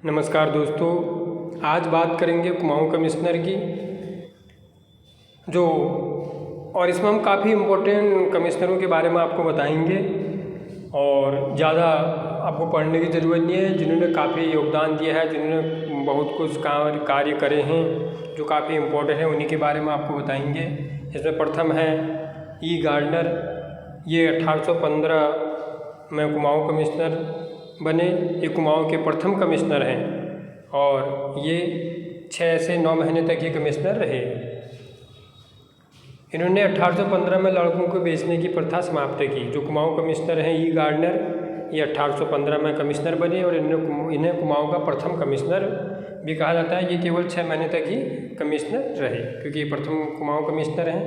नमस्कार दोस्तों, आज बात करेंगे कुमाऊँ कमिश्नर की जो और इसमें हम काफ़ी इम्पोर्टेंट कमिश्नरों के बारे में आपको बताएंगे और ज़्यादा आपको पढ़ने की ज़रूरत नहीं है। जिन्होंने काफ़ी योगदान दिया है, जिन्होंने बहुत कुछ कार्य करे हैं जो काफ़ी इम्पोर्टेंट है, उन्हीं के बारे में आपको बताएंगे। इसमें प्रथम है ई गार्डनर। ये 1815 में कुमाऊँ कमिश्नर बने। ये कुमाऊँ के प्रथम कमिश्नर हैं और ये 6 से 9 महीने तक ये कमिश्नर रहे। इन्होंने 1815 में लड़कों को बेचने की प्रथा समाप्त की। जो कुमाऊँ कमिश्नर हैं ई गार्डनर, ये 1815 में कमिश्नर बने और इन्हें कुमाऊँ का प्रथम कमिश्नर भी कहा जाता है। ये केवल 6 महीने तक ही कमिश्नर रहे क्योंकि ये प्रथम कुमाऊँ कमिश्नर हैं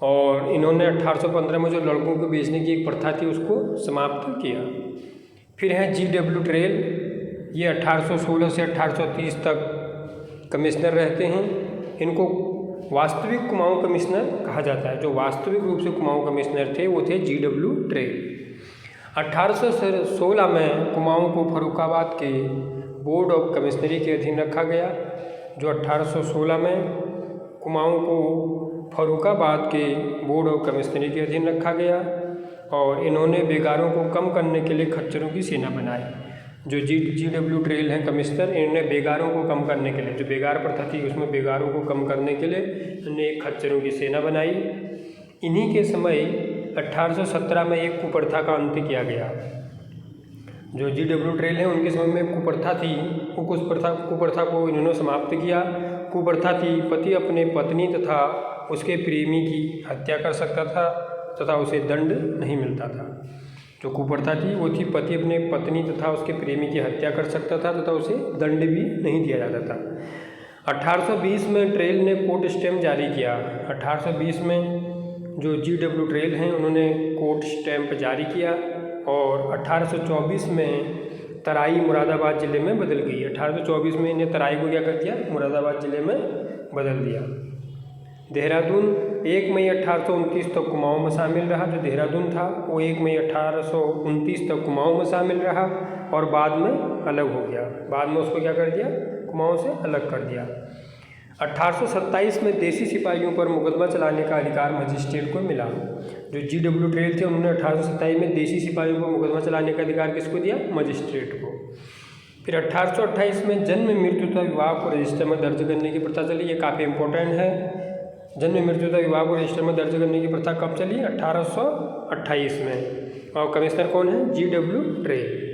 और इन्होंने 1815 में जो लड़कों को बेचने की एक प्रथा थी उसको समाप्त किया। फिर हैं GW ट्रेल। ये 1816 से 1830 तक कमिश्नर रहते हैं। इनको वास्तविक कुमाऊँ कमिश्नर कहा जाता है। जो वास्तविक रूप से कुमाऊँ कमिश्नर थे वो थे GW ट्रेल। 1816 में कुमाऊँ को फर्रुखाबाद के बोर्ड ऑफ कमिश्नरी के अधीन रखा गया। जो 1816 में कुमाऊँ को फर्रुखाबाद के बोर्ड ऑफ कमिश्नरी के अधीन रखा गया और इन्होंने बेगारों को कम करने के लिए खच्चरों की सेना बनाई। जो GW ट्रेल हैं कमिश्नर, इन्होंने बेगारों को कम करने के लिए, जो बेगार प्रथा थी उसमें बेगारों को कम करने के लिए इन्होंने एक खच्चरों की सेना बनाई। इन्हीं के समय 1817 में एक कुप्रथा का अंत किया गया। जो GW ट्रेल हैं उनके समय में कुप्रथा थी, वो कुप्रथा को इन्होंने समाप्त किया। कुप्रथा थी पति अपने पत्नी तथा उसके प्रेमी की हत्या कर सकता था तथा उसे दंड नहीं मिलता था। जो कुप्रथा थी वो थी पति अपने पत्नी तथा उसके प्रेमी की हत्या कर सकता था तथा उसे दंड भी नहीं दिया जाता था। 1820 में ट्रेल ने कोर्ट स्टैम्प जारी किया। 1820 में जो GW ट्रेल हैं उन्होंने कोर्ट स्टैम्प जारी किया और 1824 में तराई मुरादाबाद ज़िले में बदल गई। 1824 में इन्हें तराई को क्या कर दिया, मुरादाबाद ज़िले में बदल दिया। देहरादून 1 मई 1829 तक कुमाऊँ में शामिल रहा। जो देहरादून था वो 1 मई 1829 तक कुमाऊँ में शामिल रहा और बाद में अलग हो गया। बाद में उसको क्या कर दिया, कुमाऊँ से अलग कर दिया। 1827 में देसी सिपाहियों पर मुकदमा चलाने का अधिकार मजिस्ट्रेट को मिला। जो GW ट्रेल थे उन्होंने 1827 में देसी सिपाहियों पर मुकदमा चलाने का अधिकार किसको दिया, मजिस्ट्रेट को। फिर 1828 में जन्म मृत्यु तथा विवाह को रजिस्टर में दर्ज करने की प्रथा चली। ये काफ़ी इंपॉर्टेंट है। जन्म मृत्यु तथा विवाह को रजिस्टर में दर्ज करने की प्रथा कब चली, 1828 में। और कमिश्नर कौन है, GW ट्रेल।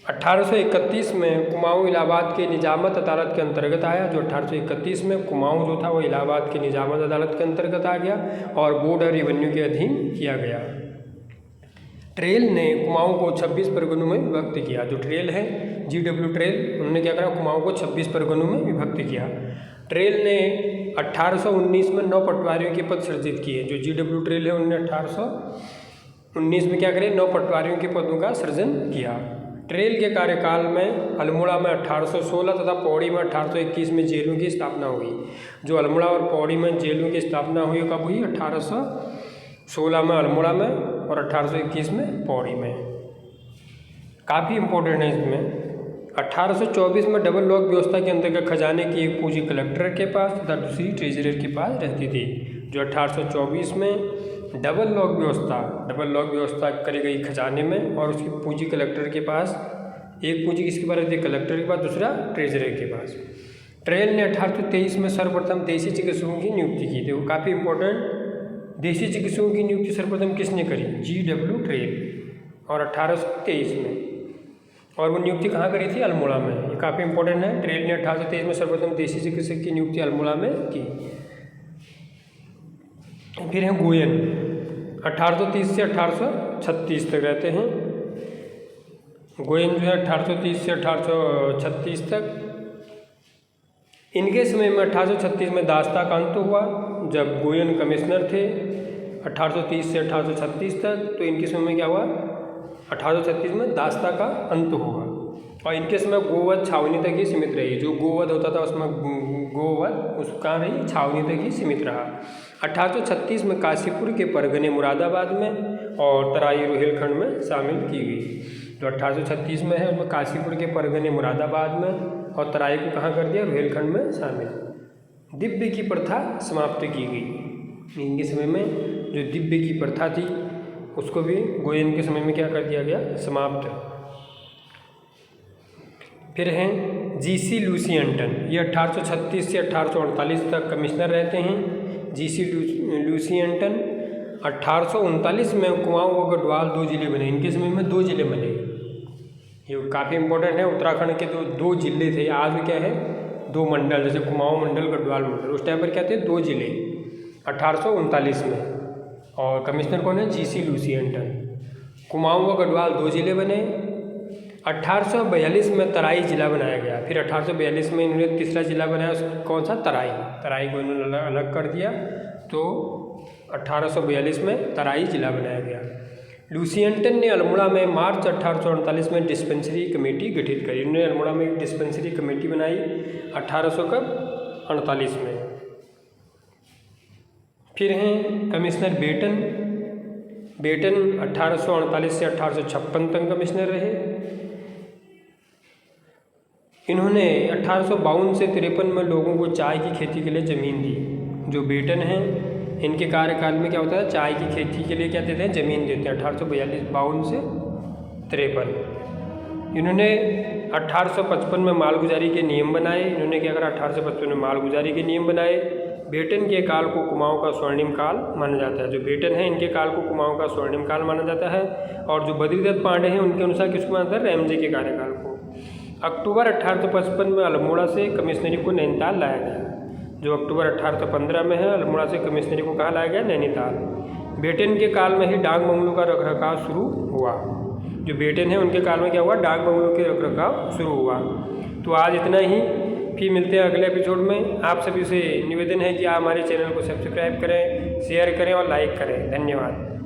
1831 में कुमाऊँ इलाहाबाद के निजामत अदालत के अंतर्गत आया। जो 1831 में कुमाऊँ जो था वो इलाहाबाद के निजामत अदालत के अंतर्गत आ गया और बोर्ड और रेवेन्यू के अधीन किया गया। ट्रेल ने कुमाऊँ को 26 परगनों में विभक्त किया। जो ट्रेल है GW ट्रेल, उन्होंने क्या करा, कुमाऊँ को 26 परगनों में विभक्त किया। ट्रेल ने 1819 में 9 पटवारियों के पद सृजित किए। जो GW ट्रेल है उन्होंने 1819 में क्या करे, 9 पटवारियों के पदों का सृजन किया। ट्रेल के कार्यकाल में अल्मोड़ा में 1816 तथा पौड़ी में 1821 में जेलों की स्थापना हुई। जो अल्मोड़ा और पौड़ी में जेलों की स्थापना हुई कब हुई, 1816 में अल्मोड़ा में और 1821 में पौड़ी में। काफ़ी इम्पोर्टेंट है इसमें। 1824 में डबल लॉक व्यवस्था के अंतर्गत खजाने की एक पूंजी कलेक्टर के पास तथा दूसरी ट्रेजरर के पास रहती थी। जो 1824 में डबल लॉक व्यवस्था करी गई खजाने में और उसकी पूंजी कलेक्टर के पास, एक पूंजी किसके पास रहती है, कलेक्टर के पास, दूसरा ट्रेजरर के पास। ट्रेल ने 1823 में सर्वप्रथम देसी चिकित्सकों की नियुक्ति की थी। वो काफ़ी इंपॉर्टेंट, देसी चिकित्सकों की नियुक्ति सर्वप्रथम किसने करी, GW ट्रेल, और 1823 में। और वो नियुक्ति कहाँ करी थी, अल्मोड़ा में। ये काफ़ी इंपॉर्टेंट है। ट्रेल ने 1823 में सर्वप्रथम देसी चिकित्सक की नियुक्ति अल्मोड़ा में की। फिर हैं गोयन, 1830 से 1836 तक रहते हैं। गोयन जो है 1830 से 1836 तक। इनके समय में 1836 में दास्ता का अंत हुआ। जब गोयन कमिश्नर थे 1830 से 1836 तक, तो इनके समय में क्या हुआ, 1836 में दास्ता का अंत हुआ और इनके समय गोवध छावनी तक ही सीमित रही। जो गोवध होता था उसमें गोवध उसका रही छावनी तक ही सीमित रहा। 1836 में काशीपुर के परगने मुरादाबाद में और तराई रोहिलखंड में शामिल की गई। जो 1836 में है उसमें काशीपुर के परगने मुरादाबाद में, और तराई को कहाँ कर दिया, रुहेलखंड में शामिल। दिव्य की प्रथा समाप्त की गई। इनके समय में जो दिव्य की प्रथा थी उसको भी गोयन के समय में क्या कर दिया गया, समाप्त। फिर हैं जीसी लूसियंटन, ये 1836 से 1848 तक कमिश्नर रहते हैं। जीसी लूसियंटन 1839 में कुमाऊँ व गढ़वाल 2 जिले बने। इनके समय में 2 जिले बने, ये काफ़ी इंपॉर्टेंट है। उत्तराखंड के जो 2 जिले थे, आज भी क्या है 2 मंडल, जैसे कुमाऊँ मंडल, गढ़वाल मंडल। उस टाइम पर क्या थे, 2 जिले 1839 में। और कमिश्नर कौन है, जीसी लूसियंटन। कुमाऊँ व गढ़वाल 2 जिले बने। 1842 में तराई जिला बनाया गया। फिर 1842 में इन्होंने तीसरा जिला बनाया, कौन सा, तराई। तराई को इन्होंने अलग कर दिया, तो 1842 में तराई जिला बनाया गया। लूसियंटन ने अल्मोड़ा में मार्च 1848 में डिस्पेंसरी कमेटी गठित करी। इन्होंने अल्मोड़ा में एक डिस्पेंसरी कमेटी बनाई 1848 में। फिर हैं कमिश्नर बेटन। बेटन 1848 से 1856 तक कमिश्नर रहे। इन्होंने 1852 से 53 में लोगों को चाय की खेती के लिए ज़मीन दी। जो बेटन हैं इनके कार्यकाल में क्या होता है, चाय की खेती के लिए क्या देते हैं, ज़मीन देते हैं। 1852 से 53 इन्होंने 1855 में मालगुजारी के नियम बनाए। इन्होंने क्या करा, 1855 में मालगुजारी के नियम बनाए। बेटन के काल को कुमाऊँ का स्वर्णिम काल माना जाता है। जो बेटन है इनके काल को कुमाऊँ का स्वर्णिम काल माना जाता है। और जो बद्रीदत्त पांडे हैं उनके अनुसार किसको माना जाता है, रैमजे के कार्यकाल को। अक्टूबर 1855 में अल्मोड़ा से कमिश्नरी को नैनीताल लाया गया। जो अक्टूबर 1815 में है, अल्मोड़ा से कमिश्नरी को कहाँ लाया गया, नैनीताल। बेटन के काल में ही डाक बंगलों का रखरखाव शुरू हुआ। जो बेटन है उनके काल में क्या हुआ, डाक बंगलों के रखरखाव शुरू हुआ। तो आज इतना ही, फिर मिलते हैं अगले एपिसोड में। आप सभी से निवेदन है कि आप हमारे चैनल को सब्सक्राइब करें, शेयर करें और लाइक करें। धन्यवाद।